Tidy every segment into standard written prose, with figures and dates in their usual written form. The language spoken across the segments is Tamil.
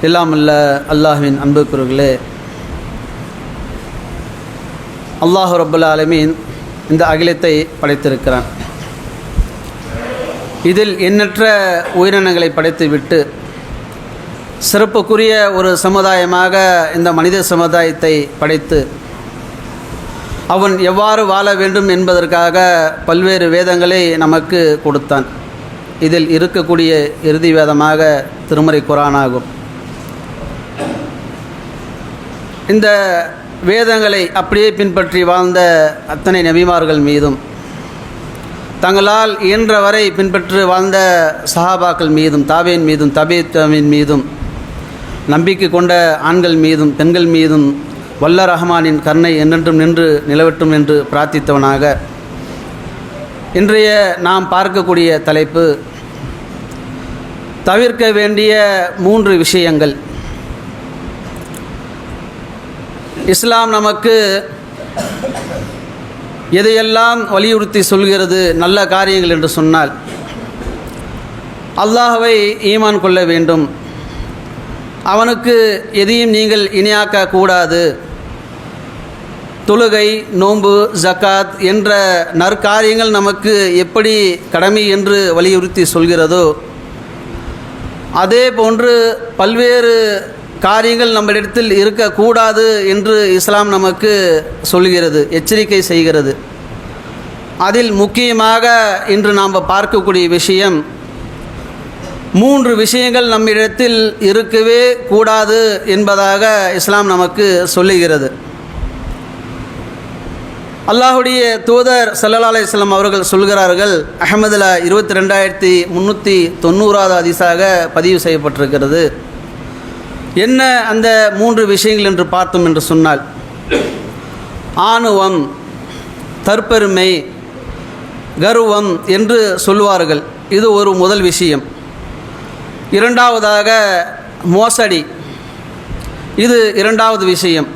எல்லாம் அல்ல அல்லாஹ்வின் அன்புக்குரியவர்களே, அல்லாஹ் ரப்பல் ஆலமீன் இந்த அகிலத்தை படைத்திருக்கிறான். இதில் எண்ணற்ற உயிரினங்களை படைத்து விட்டு சிறப்புக்குரிய ஒரு சமுதாயமாக இந்த மனித சமுதாயத்தை படைத்து அவன் எவ்வாறு வாழ வேண்டும் என்பதற்காக பல்வேறு வேதங்களை நமக்கு கொடுத்தான். இதில் இருக்கக்கூடிய இறுதி வேதமாக திருமறை குர்ஆன் ஆகும். இந்த வேதங்களை அப்படியே பின்பற்றி வாழ்ந்த அத்தனை நபிமார்கள் மீதும், தங்களால் இயன்றவரை பின்பற்றி வாழ்ந்த சஹாபாக்கள் மீதும், தாபீன் மீதும், தபீன் மீதும், நம்பிக்கை கொண்ட ஆண்கள் மீதும் பெண்கள் மீதும் வல்ல ரஹ்மானின் கருணை என்றென்றும் நின்று நிலவட்டும் என்று பிரார்த்தித்தவனாக இன்றைய நாம் பார்க்கக்கூடிய தலைப்பு தவிர்க்க வேண்டிய 3 விஷயங்கள். இஸ்லாம் நமக்கு எதையெல்லாம் வலியுறுத்தி சொல்கிறது நல்ல காரியங்கள் என்று சொன்னால், அல்லாஹ்வை ஈமான் கொள்ள வேண்டும், அவனுக்கு எதையும் நீங்கள் இணையாக்க கூடாது, தொழுகை, நோன்பு, ஜக்காத் என்ற நற்காரியங்கள் நமக்கு எப்படி கடமை என்று வலியுறுத்தி சொல்கிறதோ, அதே போன்று பல்வேறு காரியங்கள் நம்மிடத்தில் இருக்கக்கூடாது என்று இஸ்லாம் நமக்கு சொல்கிறது, எச்சரிக்கை செய்கிறது. அதில் முக்கியமாக இன்று நாம் பார்க்கக்கூடிய விஷயம், 3 விஷயங்கள் நம்மிடத்தில் இருக்கவே கூடாது என்பதாக இஸ்லாம் நமக்கு சொல்லுகிறது. அல்லாஹுடைய தூதர் ஸல்லல்லாஹு அலைஹி வஸல்லம் அவர்கள் சொல்கிறார்கள், அஹ்மதுல 22390வது ஹதீஸாக பதிவு செய்யப்பட்டிருக்கிறது. என்ன அந்த 3 விஷயங்கள் என்று பார்த்தோம் என்று சொன்னால், ஆணவம், தற்பெருமை, கர்வம் என்று சொல்வார்கள். இது ஒரு முதல் விஷயம். இரண்டாவதாக மோசடி, இது இரண்டாவது விஷயம்.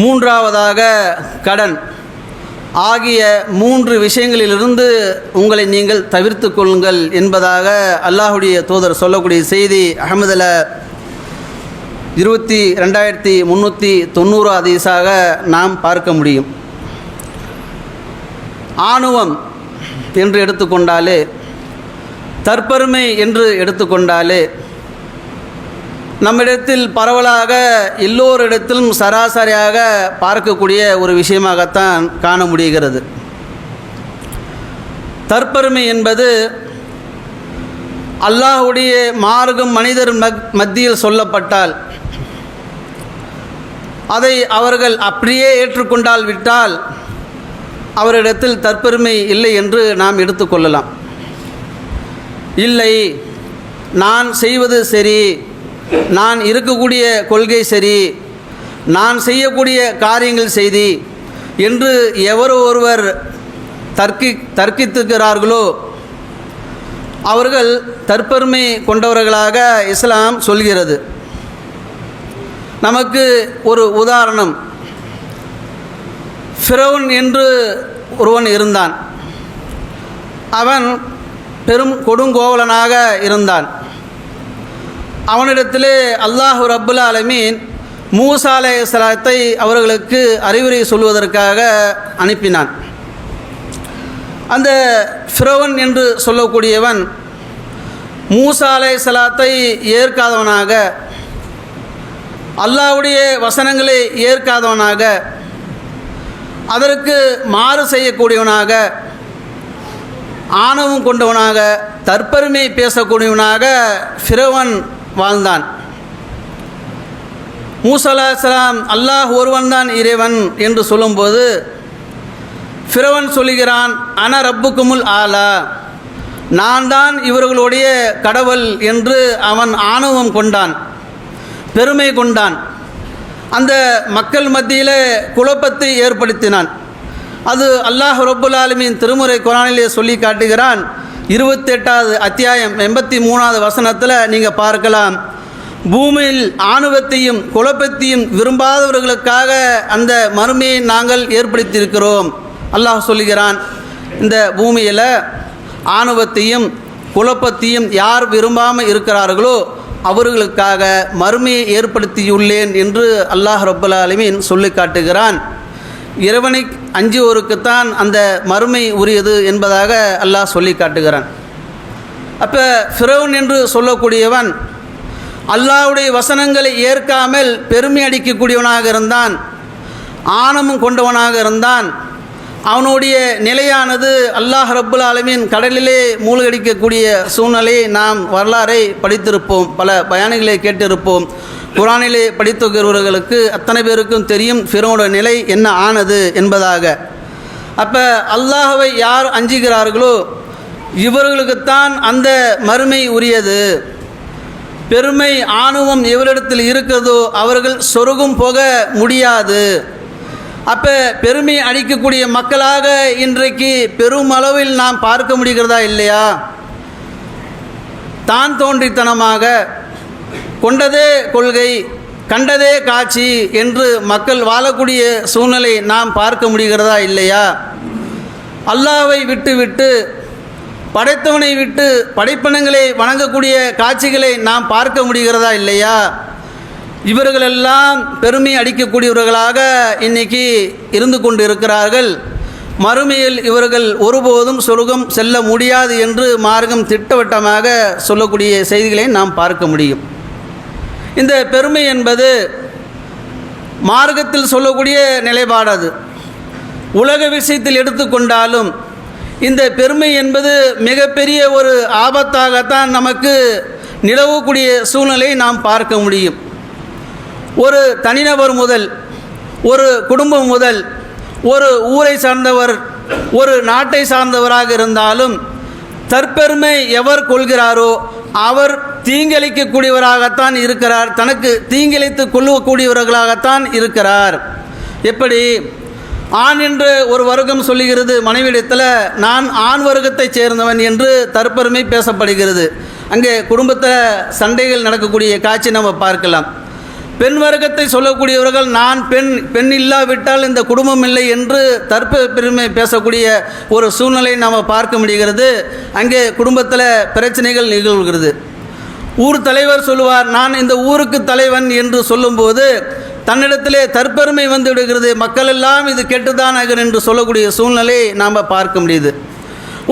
மூன்றாவதாக கடன் ஆகிய 3 விஷயங்களிலிருந்து உங்களை நீங்கள் தவிர்த்து கொள்ளுங்கள் என்பதாக அல்லாஹுடைய தூதர் சொல்லக்கூடிய செய்தி அஹ்மதுல 22390 ஹதீஸாக நாம் பார்க்க முடியும். ஆணவம் என்று எடுத்துக்கொண்டாலே, தற்பெருமை என்று எடுத்துக்கொண்டாலே, நம்மிடத்தில் பரவலாக எல்லோரிடத்திலும் சராசரியாக பார்க்கக்கூடிய ஒரு விஷயமாகத்தான் காண முடிகிறது. தற்பெருமை என்பது அல்லாஹ்வுடைய மார்க்கம் மனிதர் மத்தியில் சொல்லப்பட்டால் அதை அவர்கள் அப்படியே ஏற்றுக்கொண்டால் விட்டால் அவரிடத்தில் தற்பெருமை இல்லை என்று நாம் எடுத்துக்கொள்ளலாம். இல்லை, நான் செய்வது சரி, நான் இருக்கக்கூடிய கொள்கை சரி, நான் செய்யக்கூடிய காரியங்கள் செய்தி என்று எவரோ ஒருவர் தர்க்கித்துக்கிறார்களோ அவர்கள் தற்பெருமை கொண்டவர்களாக இஸ்லாம் சொல்கிறது. நமக்கு ஒரு உதாரணம், ஃபிரௌன் என்று ஒருவன் இருந்தான். அவன் பெரும் கொடுங்கோவலனாக இருந்தான். அவனிடத்திலே அல்லாஹ் ரப்புல் ஆலமீன் மூசா அலைஹிஸ்ஸலாத்தை அவர்களுக்கு அறிவுரை சொல்வதற்காக அனுப்பினான். அந்த ஃபிரௌன் என்று சொல்லக்கூடியவன் மூசா அலைஹிஸ்ஸலாத்தை ஏற்காதவனாக, அல்லாஹ்வுடைய வசனங்களை ஏற்காதவனாக, அதற்கு மாறு செய்யக்கூடியவனாக, ஆணவம் கொண்டவனாக, தற்பெருமை பேசக்கூடியவனாக ஃபிரௌன் வாழ்ந்தான். மூசா அலைஹிஸ்ஸலாம் அல்லாஹ் ஒருவன்தான் இறைவன் என்று சொல்லும்போது ஃபிரௌன் சொல்லுகிறான், அன ரப்புக்குமுல் ஆலா, நான் தான் இவர்களுடைய கடவுள் என்று அவன் ஆணவம் கொண்டான், பெருமை கொண்டான். அந்த மக்கள் மத்தியில் குழப்பத்தை ஏற்படுத்தினான். அது அல்லாஹ் ரப்புல் ஆலமீன் திருமுறை குர்ஆனிலே சொல்லி காட்டுகிறான். 28வது அத்தியாயம் 83வது வசனத்தில் நீங்கள் பார்க்கலாம், பூமியில் ஆணவத்தையும் குழப்பத்தையும் விரும்பாதவர்களுக்காக அந்த மறுமையை நாங்கள் ஏற்படுத்தியிருக்கிறோம். அல்லாஹ் சொல்லுகிறான், இந்த பூமியில் ஆணவத்தையும் குழப்பத்தையும் யார் விரும்பாமல் இருக்கிறார்களோ அவர்களுக்காக மறுமையை ஏற்படுத்தியுள்ளேன் என்று அல்லாஹ் ரப்பல் ஆலமீன் சொல்லி காட்டுகிறான். இறைவனை அஞ்சுவோருக்குத்தான் அந்த மறுமை உரியது என்பதாக அல்லாஹ் சொல்லி காட்டுகிறான். அப்போ ஃபிரௌன் என்று சொல்லக்கூடியவன் அல்லாஹ்வுடைய வசனங்களை ஏற்காமல் பெருமை அடிக்கக்கூடியவனாக இருந்தான், ஆணவம் கொண்டவனாக இருந்தான். அவனுடைய நிலையானது அல்லாஹ் ரப்புல் ஆலமீன் கடலிலே மூழ்கடிக்கக்கூடிய சூழ்நிலையை நாம் வரலாறை படித்திருப்போம், பல பயான்களை கேட்டிருப்போம். குர்ஆனிலே படித்துகிறவர்களுக்கு அத்தனை பேருக்கும் தெரியும் ஃபிரௌனுடைய நிலை என்ன ஆனது என்பதாக. அப்போ அல்லாஹ்வை யார் அஞ்சுகிறார்களோ இவர்களுக்குத்தான் அந்த மறுமை உரியது. பெருமை ஆணவம் எவரிடத்தில் இருக்கிறதோ அவர்கள் சொர்க்கம் போக முடியாது. அப்போ பெருமை அளிக்கக்கூடிய மக்களாக இன்றைக்கு பெருமளவில் நாம் பார்க்க முடிகிறதா இல்லையா? தான் தோன்றித்தனமாக கொண்டதே கொள்கை கண்டதே காட்சி என்று மக்கள் வாழக்கூடிய சூழ்நிலை நாம் பார்க்க முடிகிறதா இல்லையா? அல்லாஹ்வை விட்டு படைத்தவனை விட்டு படைப்பினங்களை வணங்கக்கூடிய காட்சிகளை நாம் பார்க்க முடிகிறதா இல்லையா? இவர்களெல்லாம் பெருமை அடிக்கக்கூடியவர்களாக இன்றைக்கி இருந்து கொண்டு இருக்கிறார்கள். மறுமையில் இவர்கள் ஒருபோதும் சொர்க்கம் செல்ல முடியாது என்று மார்க்கம் திட்டவட்டமாக சொல்லக்கூடிய செய்திகளை நாம் பார்க்க முடியும். இந்த பெருமை என்பது மார்க்கத்தில் சொல்லக்கூடிய நிலைப்பாடு. அது உலக விஷயத்தில் எடுத்துக்கொண்டாலும் இந்த பெருமை என்பது மிகப்பெரிய ஒரு ஆபத்தாகத்தான் நமக்கு நிலவக்கூடிய சூழ்நிலையை நாம் பார்க்க முடியும். ஒரு தனிநபர் முதல் ஒரு குடும்பம் முதல் ஒரு ஊரை சார்ந்தவர் ஒரு நாட்டை சார்ந்தவராக இருந்தாலும் தற்பெருமை எவர் கொள்கிறாரோ அவர் தீங்கிழைக்கக்கூடியவராகத்தான் இருக்கிறார், தனக்கு தீங்கிழைத்து கொள்ளக்கூடியவர்களாகத்தான் இருக்கிறார். எப்படி ஆண் என்று ஒரு வர்க்கம் சொல்லுகிறது மனைவிடத்தில், நான் ஆண் வர்க்கத்தைச் சேர்ந்தவன் என்று தற்பெருமை பேசப்படுகிறது. அங்கே குடும்பத்தில் சண்டைகள் நடக்கக்கூடிய காட்சி நம்ம பார்க்கலாம். பெண் வர்க்கத்தை சொல்லக்கூடியவர்கள் நான் பெண் இல்லாவிட்டால் இந்த குடும்பம் இல்லை என்று தற்பெருமை பேசக்கூடிய ஒரு சூழ்நிலை நாம் பார்க்க முடிகிறது. அங்கே குடும்பத்தில் பிரச்சனைகள் நிகழ்கிறது. ஊர் தலைவர் சொல்லுவார் நான் இந்த ஊருக்கு தலைவன் என்று சொல்லும்போது தன்னிடத்திலே தற்பெருமை வந்து விடுகிறது. மக்கள் எல்லாம் இது கெட்டுதான் ஆகும் என்று சொல்லக்கூடிய சூழ்நிலை நாம் பார்க்க முடியுது.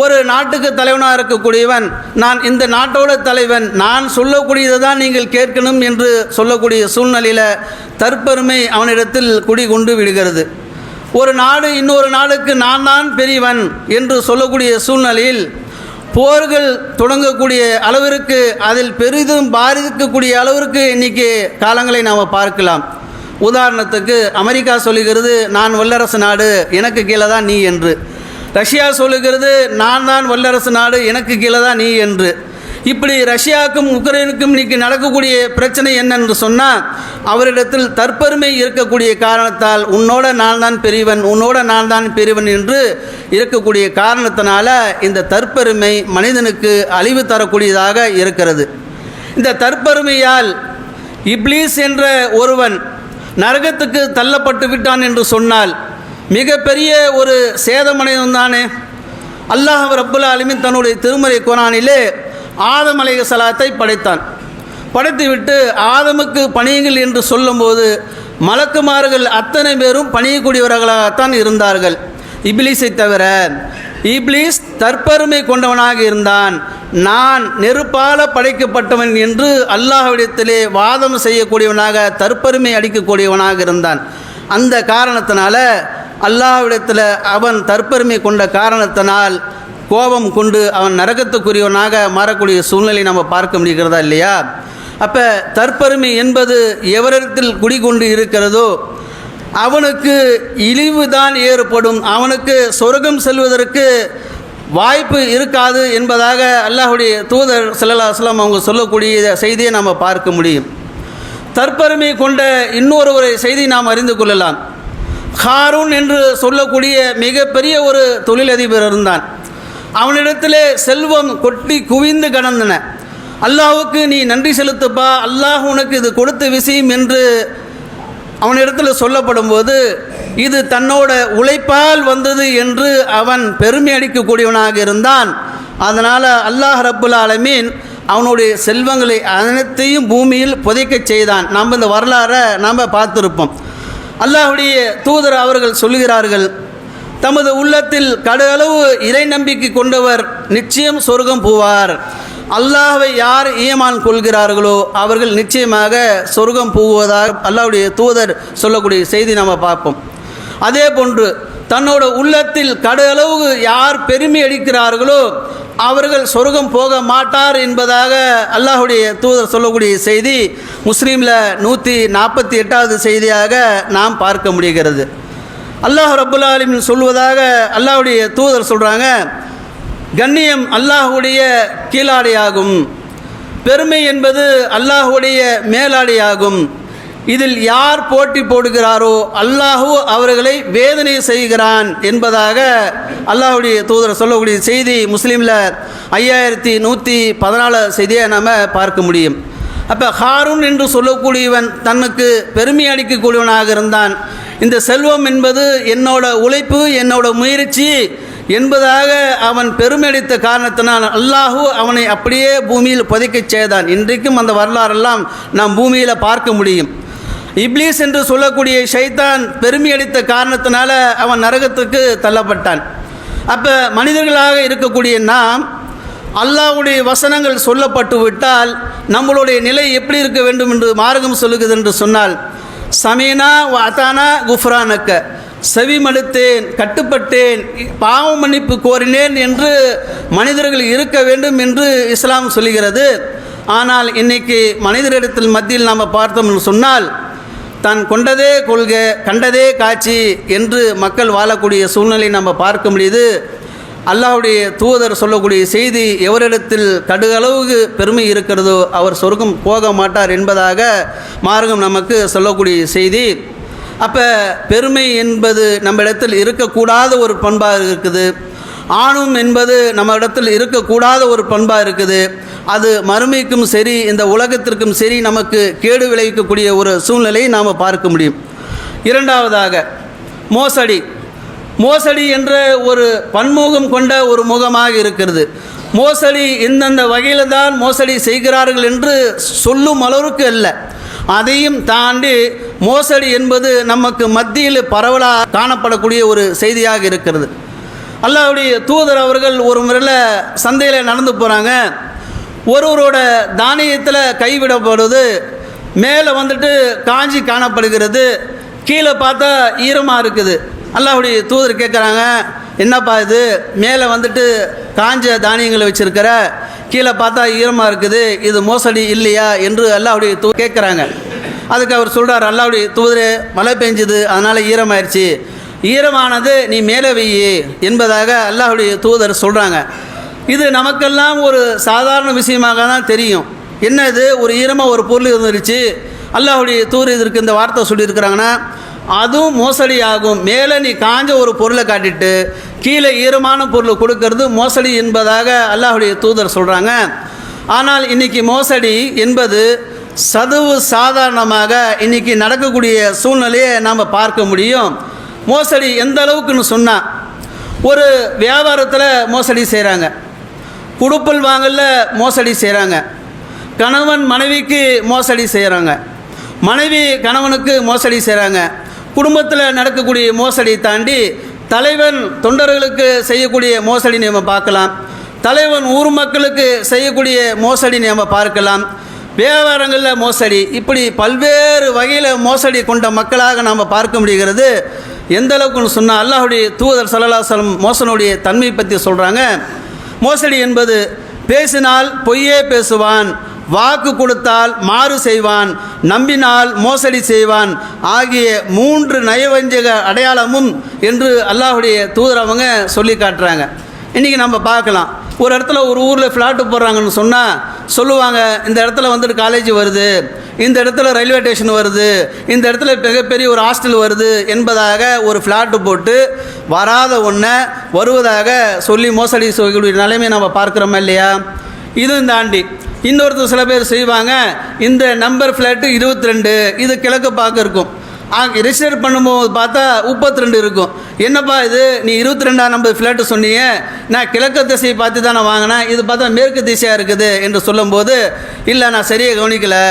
ஒரு நாட்டுக்கு தலைவனாக இருக்கக்கூடியவன் நான் இந்த நாட்டோட தலைவன், நான் சொல்லக்கூடியதை தான் நீங்கள் கேட்கணும் என்று சொல்லக்கூடிய சூழ்நிலையில் தற்பெருமை அவனிடத்தில் குடிகொண்டு விடுகிறது. ஒரு நாடு இன்னொரு நாடுக்கு நான் தான் பெரியவன் என்று சொல்லக்கூடிய சூழ்நிலையில் போர்கள் தொடங்கக்கூடிய அளவிற்கு அதில் பெரிதும் பாதிக்கக்கூடிய அளவிற்கு இன்றைக்கி காலங்களை நாம் பார்க்கலாம். உதாரணத்துக்கு அமெரிக்கா சொல்லுகிறது நான் வல்லரசு நாடு, எனக்கு கீழே தான் நீ என்று. ரஷ்யா சொல்லுகிறது நான் தான் வல்லரசு நாடு, எனக்கு கீழே தான் நீ என்று. இப்படி ரஷ்யாவுக்கும் உக்ரைனுக்கும் இன்றைக்கி நடக்கக்கூடிய பிரச்சனை என்னென்று சொன்னால் அவரிடத்தில் தற்பெருமை இருக்கக்கூடிய காரணத்தால் உன்னோட நான் தான் பெரியவன், உன்னோட நான் தான் பெரியவன் என்று இருக்கக்கூடிய காரணத்தினால இந்த தற்பெருமை மனிதனுக்கு அழிவு தரக்கூடியதாக இருக்கிறது. இந்த தற்பெருமையால் இப்லீஸ் என்ற ஒருவன் நரகத்துக்கு தள்ளப்பட்டு விட்டான் என்று சொன்னால் மிகப்பெரிய ஒரு சேதமடைவன் தானே. அல்லாஹ் ரப்புல் ஆலமீன் தன்னுடைய திருமறை குர்ஆனிலே ஆதம் அலைஹிஸ்ஸலாத்தை படைத்தான். படைத்துவிட்டு ஆதமுக்கு பணியுங்கள் என்று சொல்லும்போது மலக்குமார்கள் அத்தனை பேரும் பணியக்கூடியவர்களாகத்தான் இருந்தார்கள், இப்லீஸை தவிர. இப்லீஸ் தற்பெருமை கொண்டவனாக இருந்தான். நான் நெருப்பால படைக்கப்பட்டவன் என்று அல்லாஹ்விடத்திலே வாதம் செய்யக்கூடியவனாக தற்பெருமை அடிக்கக்கூடியவனாக இருந்தான். அந்த காரணத்தினால அல்லாஹ்விடத்தில் அவன் தற்பெருமை கொண்ட காரணத்தினால் கோபம் கொண்டு அவன் நரகத்துக்குரியவனாக மாறக்கூடிய சூழ்நிலை நம்ம பார்க்க முடிகிறதா இல்லையா? அப்போ தற்பெருமை என்பது எவரிடத்தில் குடிகொண்டு இருக்கிறதோ அவனுக்கு இழிவு தான் ஏற்படும், அவனுக்கு சொர்க்கம் செல்வதற்கு வாய்ப்பு இருக்காது என்பதாக அல்லாஹ்வுடைய தூதர் ஸல்லல்லாஹு அலைஹி வஸல்லம் அவங்க சொல்லக்கூடிய செய்தியை நாம் பார்க்க முடியும். தற்பெருமை கொண்ட இன்னொரு செய்தி நாம் அறிந்து கொள்ளலாம். ஹாரூன் என்று சொல்லக்கூடிய மிகப்பெரிய ஒரு தொழிலதிபர் இருந்தான். அவனிடத்திலே செல்வம் கொட்டி குவிந்து கிடந்தன. அல்லாஹ்வுக்கு நீ நன்றி செலுத்துப்பா, அல்லாஹ் உனக்கு இது கொடுத்த விஷயம் என்று அவனிடத்தில் சொல்லப்படும் போது இது தன்னோட உழைப்பால் வந்தது என்று அவன் பெருமை அடிக்கக்கூடியவனாக இருந்தான். அதனால் அல்லாஹ் ரப்புல் ஆலமீன் அவனுடைய செல்வங்களை அனைத்தையும் பூமியில் புதைக்கச் செய்தான். நாம் இந்த வரலாறை நாம் பார்த்துருப்போம். அல்லாஹ்வுடைய தூதர் அவர்கள் சொல்லுகிறார்கள், தமது உள்ளத்தில் கடலளவு இறை நம்பிக்கை கொண்டவர் நிச்சயம் சொர்க்கம் போவார். அல்லாஹ்வை யார் ஈமான் கொள்கிறார்களோ அவர்கள் நிச்சயமாக சொர்க்கம் போவதாக அல்லாஹ்வுடைய தூதர் சொல்லக்கூடிய செய்தி நாம் பார்ப்போம். அதே போன்று தன்னோட உள்ளத்தில் கடலளவு யார் பெருமை அடிக்கிறார்களோ அவர்கள் சொர்க்கம் போக மாட்டார் என்பதாக அல்லாஹ்வுடைய தூதர் சொல்லக்கூடிய செய்தி முஸ்லீமில் 148வது செய்தியாக நாம் பார்க்க முடிகிறது. அல்லாஹ் ரப்புல் ஆலமீன் சொல்வதாக அல்லாஹ்வுடைய தூதர் சொல்கிறாங்க, கண்ணியம் அல்லாஹ்வுடைய கீழாடையாகும், பெருமை என்பது அல்லாஹ்வுடைய மேலாடையாகும். இதில் யார் போட்டி போடுகிறாரோ அல்லாஹு அவர்களை வேதனை செய்கிறான் என்பதாக அல்லாஹ்வுடைய தூதர் சொல்லக்கூடிய செய்தி முஸ்லீமில் 5114 செய்தியை நாம் பார்க்க முடியும். அப்போ ஹாரூன் என்று சொல்லக்கூடியவன் தனக்கு பெருமை அளிக்கக்கூடியவனாக இருந்தான். இந்த செல்வம் என்பது என்னோட உழைப்பு, என்னோட முயற்சி என்பதாக அவன் பெருமையடித்த காரணத்தினால் அல்லாஹு அவனை அப்படியே பூமியில் புதைக்கச் செய்தான். இன்றைக்கும் அந்த வரலாறெல்லாம் நாம் பூமியில் பார்க்க முடியும். இப்லீஸ் என்று சொல்லக்கூடிய ஷைத்தான் பெருமை அடித்த காரணத்தினால அவன் நரகத்துக்கு தள்ளப்பட்டான். அப்போ மனிதர்களாக இருக்கக்கூடிய நாம் அல்லாஹ்வுடைய வசனங்கள் சொல்லப்பட்டு விட்டால் நம்மளுடைய நிலை எப்படி இருக்க வேண்டும் என்று மார்க்கம் சொல்லுகிறது என்று சொன்னால், சமீனா வஅதானா குஃப்ரானக்க, செவிமடுத்தேன், கட்டுப்பட்டேன், பாவ மன்னிப்பு கோரினேன் என்று மனிதர்கள் இருக்க வேண்டும் என்று இஸ்லாம் சொல்லுகிறது. ஆனால் இன்னைக்கு மனிதரிடத்தில் மத்தியில் நாம் பார்த்தோம் என்று சொன்னால், தான் கொண்டதே கொள்கை, கண்டதே காட்சி என்று மக்கள் வாழக்கூடிய சூழ்நிலை நம்ம பார்க்க முடியுது. அல்லாஹ்வுடைய தூதர் சொல்லக்கூடிய செய்தி, எவரிடத்தில் கடுகளவுக்கு பெருமை இருக்கிறதோ அவர் சொர்க்கம் போக மாட்டார் என்பதாக மார்க்கம் நமக்கு சொல்லக்கூடிய செய்தி. அப்போ பெருமை என்பது நம்ம இடத்தில் இருக்கக்கூடாத ஒரு பண்பாக இருக்குது. ஆணும் என்பது நம்ம இடத்தில் இருக்கக்கூடாத ஒரு பண்பாக இருக்குது. அது மறுமைக்கும் சரி இந்த உலகத்திற்கும் சரி நமக்கு கேடு விளைவிக்கக்கூடிய ஒரு சூழ்நிலையை நாம் பார்க்க முடியும். இரண்டாவதாக மோசடி. மோசடி என்ற ஒரு பன்முகம் கொண்ட ஒரு முகமாக இருக்கிறது. மோசடி இந்தந்த வகையில் தான் மோசடி செய்கிறார்கள் என்று சொல்லும் அளவுக்கு அல்ல, அதையும் தாண்டி மோசடி என்பது நமக்கு மத்தியில் பரவலாக காணப்படக்கூடிய ஒரு செய்தியாக இருக்கிறது. அல்லாஹ்வுடைய தூதர் அவர்கள் ஒரு முறையில் சந்தையில் நடந்து போகிறாங்க. ஒருவரோட தானியத்தில் கைவிடப்படுவது, மேலே வந்துட்டு காஞ்சி காணப்படுகிறது, கீழே பார்த்தா ஈரமாக இருக்குது. அல்லாஹ்வுடைய தூதர் கேட்குறாங்க, என்னப்பா இது, மேலே வந்துட்டு காஞ்ச தானியங்களை வச்சுருக்கிற, கீழே பார்த்தா ஈரமாக இருக்குது, இது மோசடி இல்லையா என்று அல்லாஹ்வுடைய தூதர் கேட்குறாங்க. அதுக்கு அவர் சொல்கிறார், அல்லாஹ்வுடைய தூதரே, மழை பெஞ்சுது அதனால் ஈரமாயிடுச்சு, ஈரமானது நீ மேலே வெய்யி என்பதாக அல்லாஹ்வுடைய தூதர் சொல்கிறாங்க. இது நமக்கெல்லாம் ஒரு சாதாரண விஷயமாக தான் தெரியும். என்ன இது, ஒரு ஈரமாக ஒரு பொருள் இருந்துருச்சு, அல்லாஹ்வுடைய தூதர் இதற்கு இந்த வார்த்தை சொல்லியிருக்கிறாங்கன்னா அதுவும் மோசடி ஆகும். மேலே நீ காஞ்ச ஒரு பொருளை காட்டிட்டு கீழே ஈரமான பொருளை கொடுக்கறது மோசடி என்பதாக அல்லாஹ்வுடைய தூதர் சொல்கிறாங்க. ஆனால் இன்றைக்கி மோசடி என்பது சதுவு சாதாரணமாக இன்றைக்கி நடக்கக்கூடிய சூழ்நிலையை நாம் பார்க்க முடியும். மோசடி எந்த அளவுக்குன்னு சொன்னால், ஒரு வியாபாரத்தில் மோசடி செய்கிறாங்க, குடுப்பல் வாங்கல மோசடி செய்கிறாங்க, கணவன் மனைவிக்கு மோசடி செய்கிறாங்க, மனைவி கணவனுக்கு மோசடி செய்கிறாங்க. குடும்பத்தில் நடக்கக்கூடிய மோசடி தாண்டி தலைவன் தொண்டர்களுக்கு செய்யக்கூடிய மோசடி நம்ம பார்க்கலாம், தலைவன் ஊர் மக்களுக்கு செய்யக்கூடிய மோசடி நம்ம பார்க்கலாம், வியாபாரங்களில் மோசடி, இப்படி பல்வேறு வகையில் மோசடி கொண்ட மக்களாக நாம் பார்க்க முடிகிறது. எந்த அளவுக்குன்னு சொன்னால், அல்லாஹ்வுடைய தூதர் ஸல்லல்லாஹு அலைஹி வஸல்லம் மோசனுடைய தன்மை பற்றி சொல்கிறாங்க. மோசடி என்பது பேசினால் பொய்யே பேசுவான், வாக்கு கொடுத்தால் மாறு செய்வான், நம்பினால் மோசடி செய்வான் ஆகிய 3 நயவஞ்சக அடையாளமும் என்று அல்லாஹ்வுடைய தூதர் அவங்க சொல்லி காட்டுறாங்க. இன்றைக்கி நம்ம பார்க்கலாம், ஒரு இடத்துல ஒரு ஊரில் ஃப்ளாட்டு போடுறாங்கன்னு சொன்னால் சொல்லுவாங்க, இந்த இடத்துல வந்துட்டு காலேஜ் வருது, இந்த இடத்துல ரயில்வே ஸ்டேஷன் வருது, இந்த இடத்துல மிகப்பெரிய ஒரு ஹாஸ்டல் வருது என்பதாக ஒரு ஃப்ளாட்டு போட்டு வராத ஒன்றை வருவதாக சொல்லி மோசடி செய்யக்கூடிய நிலைமை நம்ம பார்க்குறோமா இல்லையா? இதுவும் தாண்டி இன்னொருத்தர் சில பேர் செய்வாங்க, இந்த நம்பர் ஃப்ளாட்டு 22, இது கிழக்கு பார்க்க இருக்கும், ரிஜிஸ்டர் பண்ணும்போது பார்த்தா 32 இருக்கும். என்னப்பா இது, நீ 22ஆம் நம்பர் ஃப்ளாட்டு சொன்னீங்க, நான் கிழக்கு திசையை பார்த்து தான் நான் வாங்கினேன், இது பார்த்தா மேற்கு திசையாக இருக்குது என்று சொல்லும்போது, இல்லை நான் சரியாக கவனிக்கலை,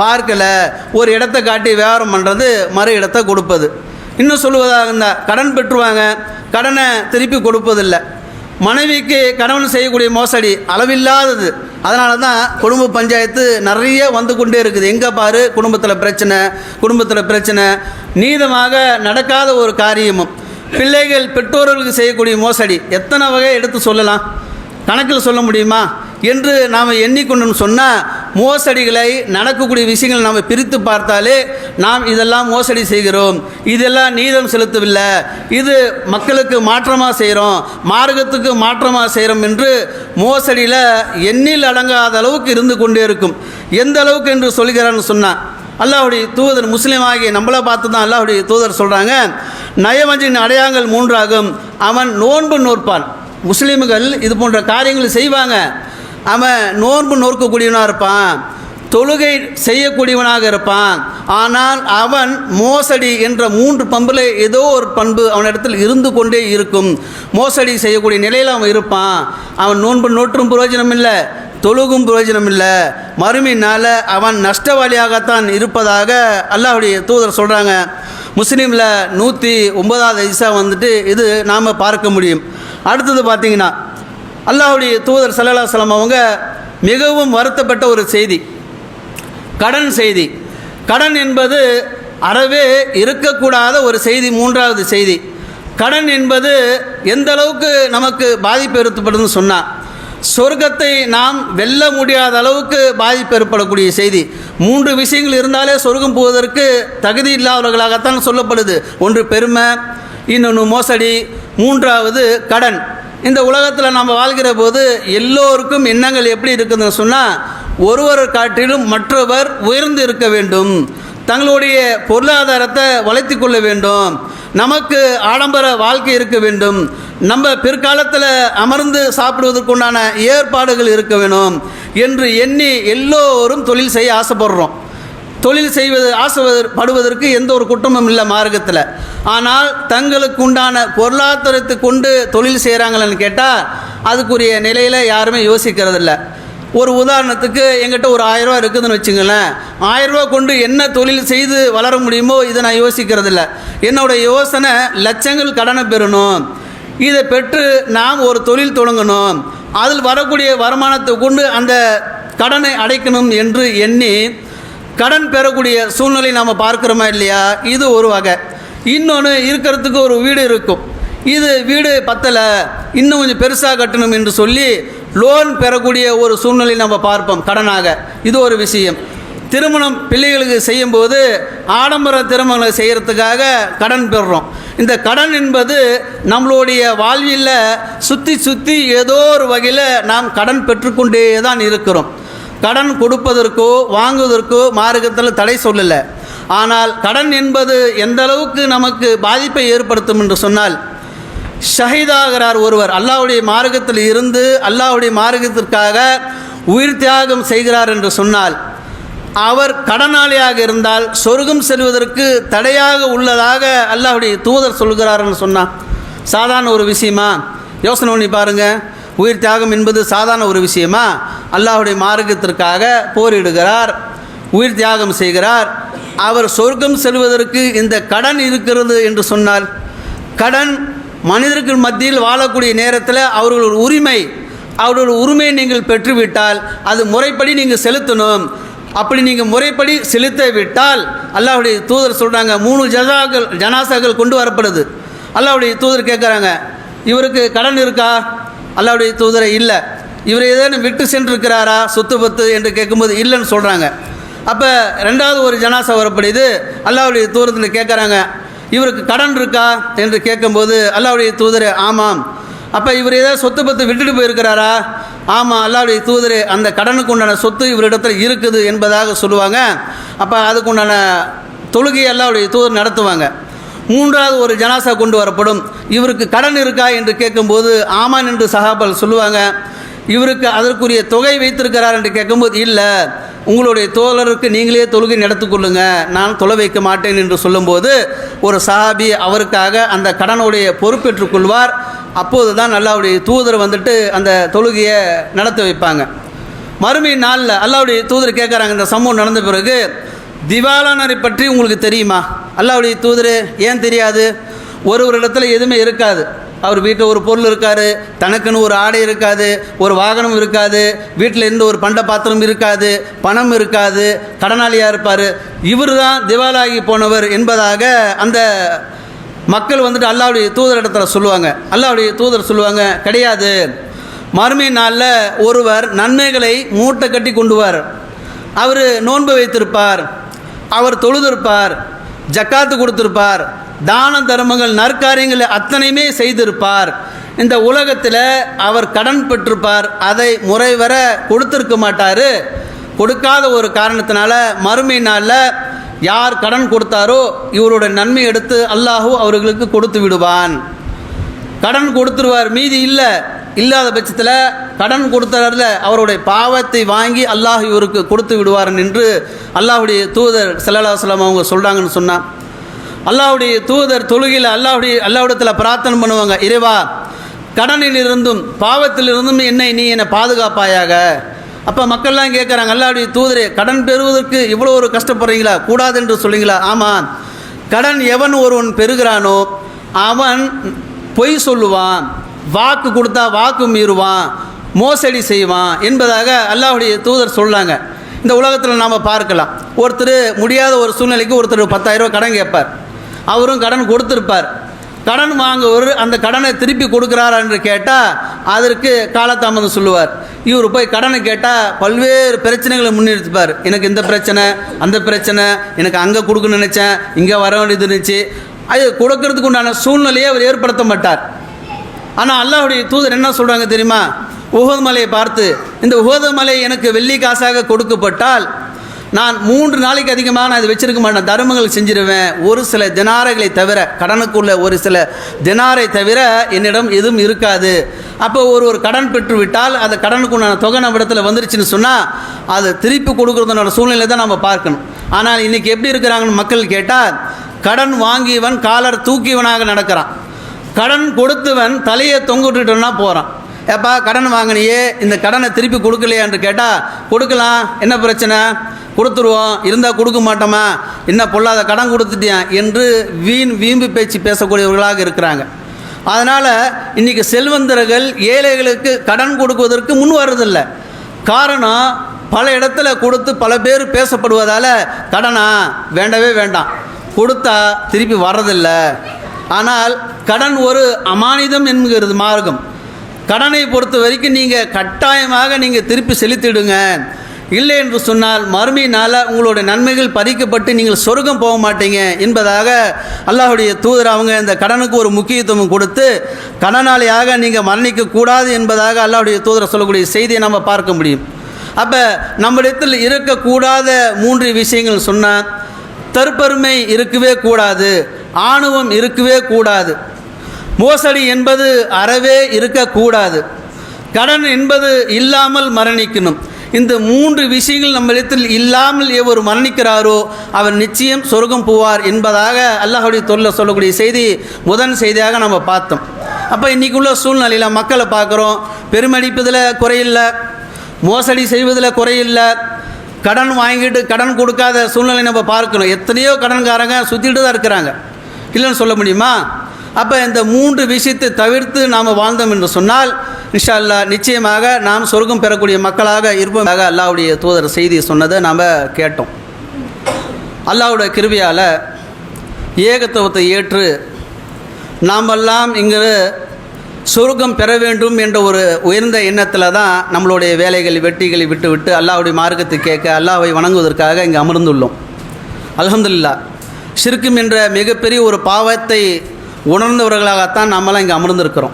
பார்க்கலை, ஒரு இடத்த காட்டி வியாபாரம் பண்ணுறது, மறு இடத்த கொடுப்பது. இன்னும் சொல்லுவதாக இருந்தால் கடன் பெற்றுவாங்க, கடனை திருப்பி கொடுப்பதில்லை. மனைவிக்கு கணவன் செய்யக்கூடிய மோசடி அளவில்லாதது. அதனால தான் குடும்ப பஞ்சாயத்து நிறைய வந்து கொண்டே இருக்குது. எங்கே பாரு குடும்பத்தில் பிரச்சனை, நீதமாக நடக்காத ஒரு காரியமும். பிள்ளைகள் பெற்றோர்களுக்கு செய்யக்கூடிய மோசடி எத்தனை வகை எடுத்து சொல்லலாம், கணக்கில் சொல்ல முடியுமா என்று நாம் எண்ணிக்கொண்டு சொன்னால், மோசடிகளை நடக்கக்கூடிய விஷயங்கள் நாம் பிரித்து பார்த்தாலே நாம் இதெல்லாம் மோசடி செய்கிறோம், இதெல்லாம் நீதம் செலுத்தவில்லை, இது மக்களுக்கு மாற்றமாக செய்கிறோம், மார்க்கத்துக்கு மாற்றமாக செய்கிறோம் என்று மோசடியில் எண்ணில் அடங்காத அளவுக்கு இருந்து கொண்டே இருக்கும். எந்த அளவுக்கு என்று சொல்கிறான்னு சொன்னால், அல்லாஹ்வுடைய தூதர், முஸ்லீம் ஆகிய நம்மளை பார்த்து தான் அல்லாஹ்வுடைய தூதர் சொல்கிறாங்க, நயவஞ்சின் அடையாளங்கள் 3 ஆகும். அவன் நோன்பு நோற்பான். முஸ்லீம்கள் இது போன்ற காரியங்கள் செய்வாங்க. அவன் நோன்பு நோற்கக்கூடியவனாக இருப்பான், தொழுகை செய்யக்கூடியவனாக இருப்பான். ஆனால் அவன் மோசடி என்ற 3 பண்பில் ஏதோ ஒரு பண்பு அவனிடத்தில் இருந்து கொண்டே இருக்கும். மோசடி செய்யக்கூடிய நிலையில் அவன் இருப்பான். அவன் நோன்பு நோற்றும் பிரயோஜனம் இல்லை, தொழுகும் பிரயோஜனம் இல்லை, மறுமையினால் அவன் நஷ்டவாளியாகத்தான் இருப்பதாக அல்லாஹ்வுடைய தூதர் சொல்கிறாங்க. முஸ்லீமில் 109வது ஹதீஸா வந்துட்டு இது நாம் பார்க்க முடியும். அடுத்தது பார்த்திங்கன்னா, அல்லாஹ்வுடைய தூதர் ஸல்லல்லாஹு அலைஹி வஸல்லம் அவங்க மிகவும் வருத்தப்பட்ட ஒரு செய்தி, கடன் செய்தி. கடன் என்பது அறவே இருக்கக்கூடாத ஒரு செய்தி. 3வது செய்தி, கடன் என்பது எந்த அளவுக்கு நமக்கு பாதிப்பு ஏற்படுதுன்னு சொன்னால், சொர்க்கத்தை நாம் வெல்ல முடியாத அளவுக்கு பாதிப்பு ஏற்படக்கூடிய செய்தி. 3 விஷயங்கள் இருந்தாலே சொர்க்கம் போவதற்கு தகுதி இல்லாதவர்களாகத்தான் சொல்லப்படுது. ஒன்று பெருமை, இன்னொன்று மோசடி, 3வது கடன். இந்த உலகத்தில் நம்ம வாழ்கிற போது எல்லோருக்கும் எண்ணங்கள் எப்படி இருக்குதுன்னு சொன்னால், ஒருவர் காட்டிலும் மற்றவர் உயர்ந்து இருக்க வேண்டும், தங்களுடைய பொருளாதாரத்தை வளர்த்தி கொள்ள வேண்டும், நமக்கு ஆடம்பர வாழ்க்கை இருக்க வேண்டும், நம்ம பிற்காலத்தில் அமர்ந்து சாப்பிடுவதற்குண்டான ஏற்பாடுகள் இருக்க வேணும் என்று எண்ணி எல்லோரும் தொழில் செய்ய ஆசைப்படுறோம். தொழில் ஆசைப்படுவதற்கு எந்த ஒரு குற்றமும் இல்லை மார்க்கத்தில். ஆனால் தங்களுக்கு உண்டான பொருளாதாரத்தை கொண்டு தொழில் செய்கிறாங்களான்னு கேட்டால் அதுக்குரிய நிலையில் யாருமே யோசிக்கிறதில்ல. ஒரு உதாரணத்துக்கு, எங்கிட்ட ஒரு 1000 ரூபா இருக்குதுன்னு வச்சுங்களேன், 1000 ரூபா கொண்டு என்ன தொழில் செய்து வளர முடியுமோ இதை நான் யோசிக்கிறதில்ல. என்னோடய யோசனை லட்சங்கள் கடனை பெறணும், இதை பெற்று நாம் ஒரு தொழில் தொடங்கணும், அதில் வரக்கூடிய வருமானத்தை கொண்டு அந்த கடனை அடைக்கணும் என்று எண்ணி கடன் பெறக்கூடிய சூழ்நிலை நாம் பார்க்குறோமா இல்லையா? இது ஒரு வகை. இன்னொன்று, இருக்கிறதுக்கு ஒரு வீடு இருக்கும், இது வீடு பத்தலை, இன்னும் கொஞ்சம் பெருசாக கட்டணும் என்று சொல்லி லோன் பெறக்கூடிய ஒரு சூழ்நிலை நம்ம பார்ப்போம் கடனாக. இது ஒரு விஷயம். திருமணம் பிள்ளைகளுக்கு செய்யும்போது ஆடம்பர திருமணங்களை செய்கிறதுக்காக கடன் பெறுறோம். இந்த கடன் என்பது நம்மளுடைய வாழ்வில் சுற்றி ஏதோ ஒரு வகையில் நாம் கடன் பெற்றுக்கொண்டே தான் இருக்கிறோம். கடன் கொடுப்பதற்கோ வாங்குவதற்கோ மார்க்கத்தில் தடை சொல்லலை. ஆனால் கடன் என்பது எந்த அளவுக்கு நமக்கு பாதிப்பை ஏற்படுத்தும் என்று சொன்னால், ஷஹீதாகிறார் ஒருவர், அல்லாஹ்வுடைய மார்க்கத்தில் இருந்து அல்லாஹ்வுடைய மார்க்கத்திற்காக உயிர் தியாகம் செய்கிறார் என்று சொன்னால், அவர் கடனாளியாக இருந்தால் சொர்க்கம் செல்வதற்கு தடையாக உள்ளதாக அல்லாஹ்வுடைய தூதர் சொல்கிறார் என்று சொன்னார். சாதாரண ஒரு விஷயமா? யோசனை பண்ணி பாருங்கள். உயிர் தியாகம் என்பது சாதாரண ஒரு விஷயமா? அல்லாஹ்வுடைய மார்க்கத்திற்காக போரிடுகிறார், உயிர் தியாகம் செய்கிறார், அவர் சொர்க்கம் செல்வதற்கு இந்த கடன் இருக்கிறது என்று சொன்னால், கடன் மனிதர்கள் மத்தியில் வாழக்கூடிய நேரத்தில் அவர்கள் உரிமையை நீங்கள் பெற்றுவிட்டால் அது முறைப்படி நீங்கள் செலுத்தணும். அப்படி நீங்கள் முறைப்படி செலுத்த விட்டால், அல்லாஹ்வுடைய தூதர் சொல்கிறாங்க, 3 ஜனாசாக்கள் கொண்டு வரப்படுது. அல்லாஹ்வுடைய தூதர் கேட்குறாங்க, இவருக்கு கடன் இருக்கா? அல்லாஹ்வுடைய தூதரை இல்லை. இவர் ஏதேனும் விட்டு சென்றிருக்கிறாரா சொத்து பத்து என்று கேட்கும்போது இல்லைன்னு சொல்கிறாங்க. அப்போ 2வது ஒரு ஜனாசா வரப்படுது. அல்லாஹ்வுடைய தூதரத்தில் கேட்குறாங்க, இவருக்கு கடன் இருக்கா என்று கேட்கும்போது அல்லாஹ்வுடைய தூதர் ஆமாம். அப்போ இவர் ஏதாவது சொத்து பத்து விட்டுட்டு போயிருக்கிறாரா? ஆமாம். அல்லாஹ்வுடைய தூதர் அந்த கடனுக்கு உண்டான சொத்து இவரிடத்தில் இருக்குது என்பதாக சொல்லுவாங்க. அப்போ அதுக்கு உண்டான தொழுகையை அல்லாஹ்வுடைய தூதர் நடத்துவாங்க. 3வது ஒரு ஜனாசா கொண்டு வரப்படும். இவருக்கு கடன் இருக்கா என்று கேட்கும்போது ஆமான் என்று சஹாபால் சொல்லுவாங்க. இவருக்கு அதற்குரிய தொகை வைத்திருக்கிறார் என்று கேட்கும்போது, இல்லை, உங்களுடைய தோழருக்கு நீங்களே தொழுகை நடத்திக்கொள்ளுங்க, நான் தொலை வைக்க மாட்டேன் என்று சொல்லும்போது ஒரு சஹாபி அவருக்காக அந்த கடனுடைய பொறுப்பேற்றுக் கொள்வார். அப்போது தான் அல்லாஹ்வுடைய தூதர் வந்துட்டு அந்த தொழுகையை நடத்த வைப்பாங்க. மறுமை நாளில் அல்லாஹ்வுடைய தூதர் கேட்குறாங்க, இந்த சம்பவம் நடந்த பிறகு, திவாலானரை பற்றி உங்களுக்கு தெரியுமா? அல்லாஹ்வுடைய தூதர், ஏன் தெரியாது? ஒரு இடத்துல எதுவுமே இருக்காது, அவர் வீட்டில் ஒரு பொருள் இருக்காது, தனக்குன்னு ஒரு ஆடை இருக்காது, ஒரு வாகனம் இருக்காது, வீட்டில் எந்த ஒரு பண்ட பாத்திரம் இருக்காது, பணம் இருக்காது, கடனாளியாக இருப்பார், இவர் தான் திவாலாகி போனவர் என்பதாக அந்த மக்கள் வந்துட்டு அல்லாஹ்வுடைய தூதர் இடத்துல சொல்லுவாங்க. அல்லாஹ்வுடைய தூதர் சொல்லுவாங்க, கிடையாது. மறுமை நாளில் ஒருவர் நன்மைகளை மூட்டை கட்டி கொண்டுவார். அவர் நோன்பு வைத்திருப்பார், அவர் தொழுதிருப்பார், ஜக்காத்து கொடுத்திருப்பார், தான தர்மங்கள் நற்காரியங்கள் அத்தனையுமே செய்திருப்பார். இந்த உலகத்தில் அவர் கடன் பெற்றிருப்பார், அதை முறைவர கொடுத்திருக்க மாட்டார். கொடுக்காத ஒரு காரணத்தினால மறுமை நாளில் யார் கடன் கொடுத்தாரோ இவரோட நன்மை எடுத்து அல்லாஹ் அவர்களுக்கு கொடுத்து விடுவான். கடன் கொடுத்துருவார், மீதி இல்லாத பட்சத்தில் கடன் கொடுத்தறதுல அவருடைய பாவத்தை வாங்கி அல்லாஹ் இவருக்கு கொடுத்து விடுவார் என்று அல்லாஹ்வுடைய தூதர் ஸல்லல்லாஹு அலைஹி வஸல்லம் அவங்க சொல்கிறாங்கன்னு சொன்னான். அல்லாஹ்வுடைய தூதர் தொழுகையில் அல்லாஹ்விடத்தில் பிரார்த்தனை பண்ணுவாங்க, இறைவா, கடனிலிருந்தும் பாவத்திலிருந்தும் என்னை பாதுகாப்பாயாக. அப்போ மக்கள்லாம் கேட்குறாங்க, அல்லாஹ்வுடைய தூதரே, கடன் பெறுவதற்கு இவ்வளோ ஒரு கஷ்டப்படுறீங்களா? கூடாது என்று சொல்லுங்களா? ஆமாம், கடன் எவன் ஒருவன் பெறுகிறானோ அவன் பொய் சொல்லுவான், வாக்கு கொடுத்தா வாக்கு மீறுவான், மோசடி செய்வான் என்பதாக அல்லாஹ்வுடைய தூதர் சொல்கிறாங்க. இந்த உலகத்தில் நாம் பார்க்கலாம், ஒருத்தர் முடியாத ஒரு சூழ்நிலைக்கு ஒருத்தர் 10,000 ரூபா கடன் கேட்பார், அவரும் கடன் கொடுத்துருப்பார். கடன் வாங்குவர் அந்த கடனை திருப்பி கொடுக்குறாரா என்று கேட்டால் அதற்கு காலதாமதம் சொல்லுவார். இவர் போய் கடனை கேட்டால் பல்வேறு பிரச்சனைகளை முன்னிறுத்திப்பார். எனக்கு இந்த பிரச்சனை, அந்த பிரச்சனை, எனக்கு அங்கே கொடுக்கணும்னு நினச்சேன், இங்கே வர வேண்டியது இருந்துச்சு, அது கொடுக்கறதுக்கு உண்டான சூழ்நிலையை அவர் ஏற்படுத்த மாட்டார். ஆனால் அல்லாஹ்வுடைய தூதர் என்ன சொல்கிறாங்க தெரியுமா? உஹது மலையை பார்த்து, இந்த உஹது மலை எனக்கு வெள்ளி காசாக கொடுக்கப்பட்டால் நான் 3 நாளைக்கு அதிகமாக நான் இதை வச்சிருக்க மாட்டேன், தர்மங்கள் செஞ்சிருவேன். ஒரு சில தினாரைகளை தவிர, கடனுக்குள்ள ஒரு சில தினாரை தவிர என்னிடம் எதுவும் இருக்காது. அப்போ ஒரு கடன் பெற்றுவிட்டால் அந்த கடனுக்குண்டான தொகை நம்ம இடத்துல வந்துருச்சுன்னு சொன்னால் அதை திருப்பி கொடுக்குறதுனால சூழ்நிலை தான் நம்ம பார்க்கணும். ஆனால் இன்றைக்கி எப்படி இருக்கிறாங்கன்னு மக்கள் கேட்டால், கடன் வாங்கியவன் காலர் தூக்கியவனாக நடக்கிறான், கடன் கொடுத்தவன் தலையை தொங்கிட்டுனா போகிறான். ஏப்பா, கடன் வாங்கினியே, இந்த கடனை திருப்பி கொடுக்கலையான்னு கேட்டால், கொடுக்கலாம், என்ன பிரச்சனை, கொடுத்துருவோம், இருந்தால் கொடுக்க மாட்டோமா, என்ன பொல்லாத கடன் கொடுத்துட்டேன் என்று வீம்பு பேச்சு பேசக்கூடியவர்களாக இருக்கிறாங்க. அதனால் இன்றைக்கி செல்வந்தர்கள் ஏழைகளுக்கு கடன் கொடுக்குவதற்கு முன் வர்றதில்லை. காரணம், பல இடத்துல கொடுத்து பல பேர் பேசப்படுவதால் கடனா வேண்டவே வேண்டாம், கொடுத்தா திருப்பி வர்றதில்லை. ஆனால் கடன் ஒரு அமானிதம் என்கிறது மார்க்கம். கடனை பொறுத்த வரைக்கும் நீங்கள் கட்டாயமாக நீங்கள் திருப்பி செலுத்திடுங்க, இல்லை என்று சொன்னால் மறுமையினால் உங்களுடைய நன்மைகள் பறிக்கப்பட்டு நீங்கள் சொர்க்கம் போக மாட்டீங்க என்பதாக அல்லாஹ்வுடைய தூதர் அவங்க இந்த கடனுக்கு ஒரு முக்கியத்துவம் கொடுத்து கடனாளியாக நீங்கள் மரணிக்கக்கூடாது என்பதாக அல்லாஹ்வுடைய தூதரை சொல்லக்கூடிய செய்தியை நம்ம பார்க்க முடியும். அப்போ நம்மிடத்தில் இருக்கக்கூடாத 3 விஷயங்கள் சொன்னால், தற்பெருமை இருக்கவே கூடாது, ஆணவம் இருக்கவே கூடாது, மோசடி என்பது அறவே இருக்கக்கூடாது, கடன் என்பது இல்லாமல் மரணிக்கணும். இந்த 3 விஷயங்கள் நம்மிடத்தில் இல்லாமல் எவர் மரணிக்கிறாரோ அவர் நிச்சயம் சொர்க்கம் போவார் என்பதாக அல்லாஹ்வுடைய தூதர் சொல்லக்கூடிய செய்தி முதன் செய்தியாக நம்ம பார்த்தோம். அப்போ இன்றைக்கி உள்ள சூழ்நிலையில் மக்களை பார்க்குறோம், பெருமடிப்பதில் குறையில்லை, மோசடி செய்வதில் குறையில்லை, கடன் வாங்கிட்டு கடன் கொடுக்காத சூழ்நிலை நம்ம பார்க்கணும். எத்தனையோ கடன்காரங்க சுற்றிட்டு தான் இருக்கிறாங்க, இல்லைன்னு சொல்ல முடியுமா? அப்போ இந்த 3 விஷயத்தை தவிர்த்து நாம் வாழ்ந்தோம் என்று சொன்னால் இன்ஷா அல்லாஹ் நிச்சயமாக நாம் சொர்க்கம் பெறக்கூடிய மக்களாக இருப்பதாக அல்லாஹ்வுடைய தூதர் செய்தி சொன்னதை நாம் கேட்டோம். அல்லாஹ்வுடைய கிருபையால் ஏகத்துவத்தை ஏற்று நாமெல்லாம் இங்கு சொர்க்கம் பெற வேண்டும் என்ற ஒரு உயர்ந்த எண்ணத்தில் தான் நம்மளுடைய வேலைகள் வெட்டிகளை விட்டு அல்லாஹ்வுடைய மார்க்கத்தை கேட்க, அல்லாஹ்வை வணங்குவதற்காக இங்கே அமர்ந்துள்ளோம். அல்ஹம்துலில்லாஹ். ஷிர்க்கும் என்ற மிகப்பெரிய ஒரு பாவத்தை உணர்ந்தவர்களாகத்தான் நம்மளாம் இங்கே அமர்ந்திருக்கிறோம்.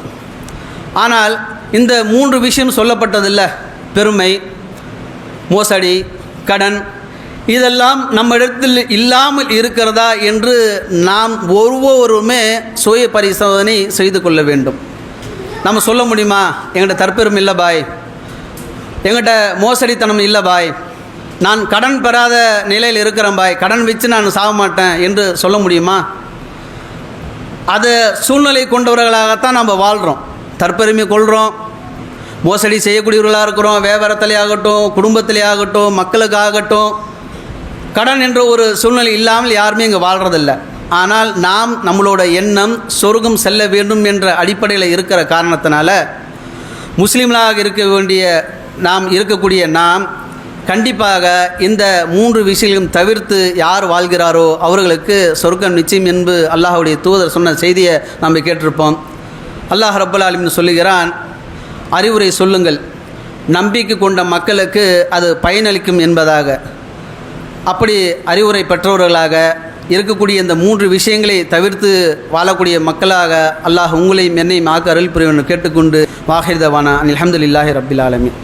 ஆனால் இந்த 3 விஷயம் சொல்லப்பட்டதில்லை, பெருமை, மோசடி, கடன், இதெல்லாம் நம்ம இடத்தில் இல்லாமல் இருக்கிறதா என்று நாம் ஒவ்வொருவருமே சுய பரிசோதனை செய்து கொள்ள வேண்டும். நம்ம சொல்ல முடியுமா, எங்கள்கிட்ட தற்பெருமை இல்லை பாய், எங்கிட்ட மோசடித்தனம் இல்லை பாய், நான் கடன் பெறாத நிலையில் இருக்கிறேன் பாய், கடன் வச்சு நான் சாக மாட்டேன் என்று சொல்ல முடியுமா? அது சூழ்நிலை கொண்டவர்களாகத்தான் நம்ம வாழ்கிறோம், தற்பெருமை கொள்கிறோம், மோசடி செய்யக்கூடியவர்களாக இருக்கிறோம். வியாபாரத்திலே ஆகட்டும், குடும்பத்திலே ஆகட்டும், மக்களுக்காகட்டும், கடன் என்ற ஒரு சூழ்நிலை இல்லாமல் யாருமே இங்கே வாழ்கிறதில்ல. ஆனால் நாம் நம்மளோட எண்ணம் சொர்க்கம் செல்ல வேண்டும் என்ற அடிப்படையில் இருக்கிற காரணத்தினால முஸ்லீம்களாக இருக்கக்கூடிய நாம் கண்டிப்பாக இந்த 3 விஷயங்களும் தவிர்த்து யார் வாழ்கிறாரோ அவர்களுக்கு சொர்க்கம் நிச்சயம் என்று அல்லாஹ்வுடைய தூதர் சொன்ன செய்தியை நாம் கேட்டிருப்போம். அல்லாஹ் ரப்பல் ஆலமீன் சொல்லுகிறான், அறிவுரை சொல்லுங்கள், நம்பிக்கை கொண்ட மக்களுக்கு அது பயனளிக்கும் என்பதாக. அப்படி அறிவுரை பெற்றவர்களாக இருக்கக்கூடிய இந்த 3 விஷயங்களை தவிர்த்து வாழக்கூடிய மக்களாக அல்லாஹ் உங்களையும் என்னையும் ஆக்க அருள் புரிவன் கேட்டுக்கொண்டு வாஹிர் தவானா அல்ஹம்துலில்லாஹி ரப்பில் ஆலமீன்.